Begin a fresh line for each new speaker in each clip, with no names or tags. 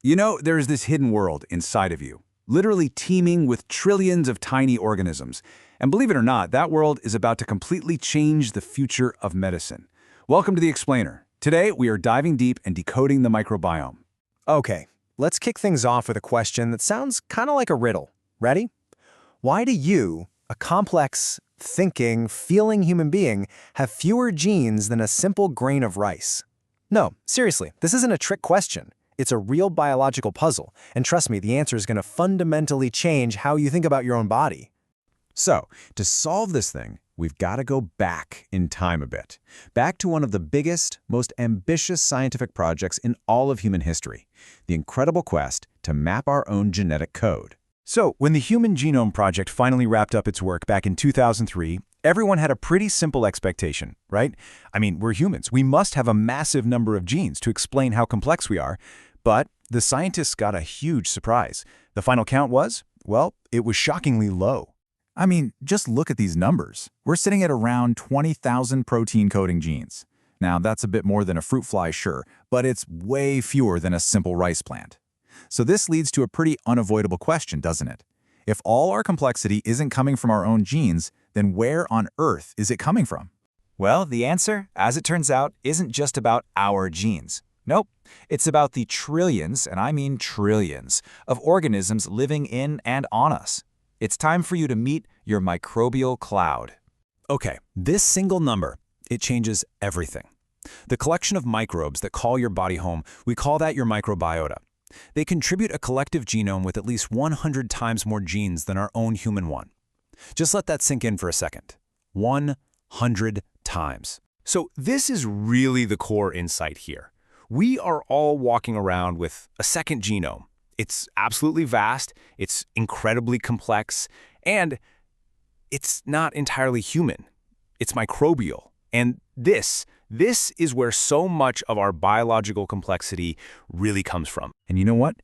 You know, there's this hidden world inside of you, literally teeming with trillions of tiny organisms. And believe it or not, that world is about to completely change the future of medicine. Welcome to The Explainer. Today, we are diving deep and decoding the microbiome.
Okay, let's kick things off with a question that sounds kind of like a riddle. Ready? Why do you, a complex, thinking, feeling human being, have fewer genes than a simple grain of rice? No, seriously, this isn't a trick question. It's a real biological puzzle, and trust me, the answer is going to fundamentally change how you think about your own body.
So, to solve this thing, we've got to go back in time a bit. Back to one of the biggest, most ambitious scientific projects in all of human history, the incredible quest to map our own genetic code.
So, when the Human Genome Project finally wrapped up its work back in 2003, everyone had a pretty simple expectation, right? I mean, we're humans. We must have a massive number of genes to explain how complex we are. But the scientists got a huge surprise. The final count was, well, it was shockingly low. I mean, just look at these numbers. We're sitting at around 20,000 protein-coding genes. Now, that's a bit more than a fruit fly, sure, but it's way fewer than a simple rice plant. So this leads to a pretty unavoidable question, doesn't it? If all our complexity isn't coming from our own genes, then where on earth is it coming from?
Well, the answer, as it turns out, isn't just about our genes. Nope, it's about the trillions, and I mean trillions, of organisms living in and on us. It's time for you to meet your microbial cloud.
Okay, this single number, it changes everything. The collection of microbes that call your body home, we call that your microbiota. They contribute a collective genome with at least 100 times more genes than our own human one. Just let that sink in for a second. 100 times.
So this is really the core insight here. We are all walking around with a second genome. It's absolutely vast, it's incredibly complex, and it's not entirely human. It's microbial. And this is where so much of our biological complexity really comes from.
And you know what?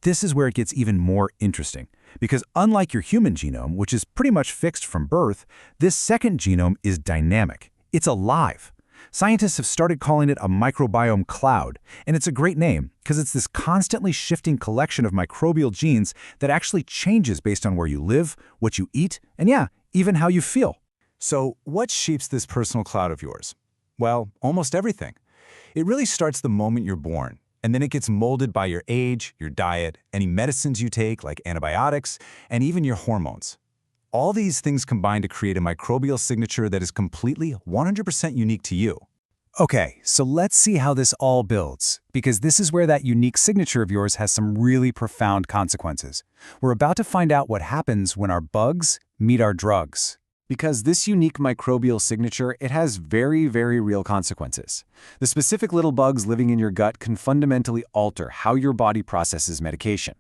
This is where it gets even more interesting. Because unlike your human genome, which is pretty much fixed from birth, this second genome is dynamic. It's alive. Scientists have started calling it a microbiome cloud, and it's a great name because it's this constantly shifting collection of microbial genes that actually changes based on where you live, what you eat, and yeah, even how you feel. So what shapes this personal cloud of yours? Well, almost everything. It really starts the moment you're born, and then it gets molded by your age, your diet, any medicines you take like antibiotics, and even your hormones. All these things combine to create a microbial signature that is completely 100% unique to you. Okay, so let's see how this all builds, because this is where that unique signature of yours has some really profound consequences. We're about to find out what happens when our bugs meet our drugs. Because this unique microbial signature, it has very, very real consequences. The specific little bugs living in your gut can fundamentally alter how your body processes medication.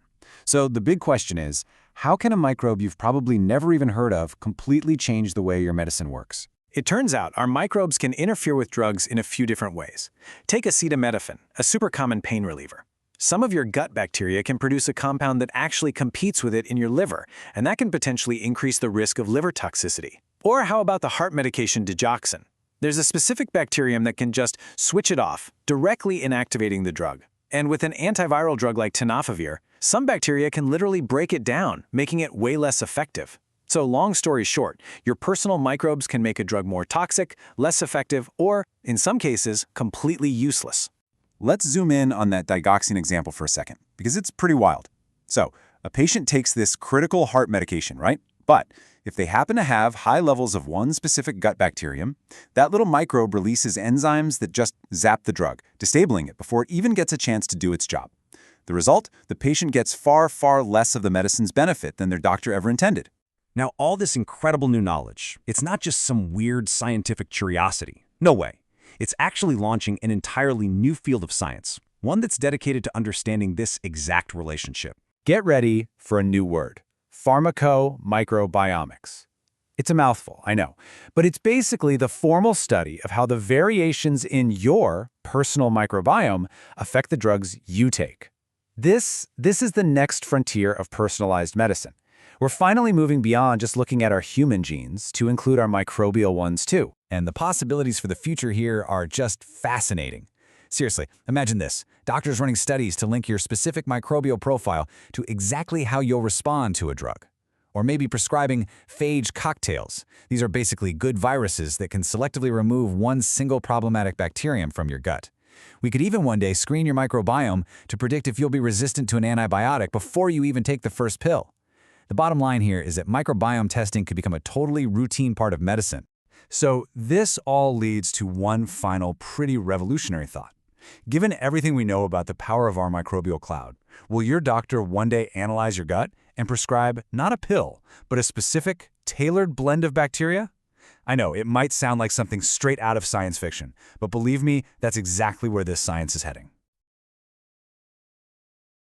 So the big question is, how can a microbe you've probably never even heard of completely change the way your medicine works?
It turns out our microbes can interfere with drugs in a few different ways. Take acetaminophen, a super common pain reliever. Some of your gut bacteria can produce a compound that actually competes with it in your liver, and that can potentially increase the risk of liver toxicity. Or how about the heart medication digoxin? There's a specific bacterium that can just switch it off, directly inactivating the drug. And with an antiviral drug like tenofovir, some bacteria can literally break it down, making it way less effective. So long story short, your personal microbes can make a drug more toxic, less effective, or, in some cases, completely useless.
Let's zoom in on that digoxin example for a second, because it's pretty wild. So, a patient takes this critical heart medication, right? But if they happen to have high levels of one specific gut bacterium, that little microbe releases enzymes that just zap the drug, disabling it before it even gets a chance to do its job. The result? The patient gets far, far less of the medicine's benefit than their doctor ever intended.
Now, all this incredible new knowledge, it's not just some weird scientific curiosity. No way. It's actually launching an entirely new field of science, one that's dedicated to understanding this exact relationship.
Get ready for a new word: PharmacoMicrobiomics. It's a mouthful, I know, but it's basically the formal study of how the variations in your personal microbiome affect the drugs you take. This is the next frontier of personalized medicine. We're finally moving beyond just looking at our human genes to include our microbial ones too.
And the possibilities for the future here are just fascinating.
Seriously, imagine this. Doctors running studies to link your specific microbial profile to exactly how you'll respond to a drug. Or maybe prescribing phage cocktails. These are basically good viruses that can selectively remove one single problematic bacterium from your gut. We could even one day screen your microbiome to predict if you'll be resistant to an antibiotic before you even take the first pill. The bottom line here is that microbiome testing could become a totally routine part of medicine.
So this all leads to one final pretty revolutionary thought. Given everything we know about the power of our microbial cloud, will your doctor one day analyze your gut and prescribe not a pill, but a specific, tailored blend of bacteria? I know, it might sound like something straight out of science fiction, but believe me, that's exactly where this science is heading.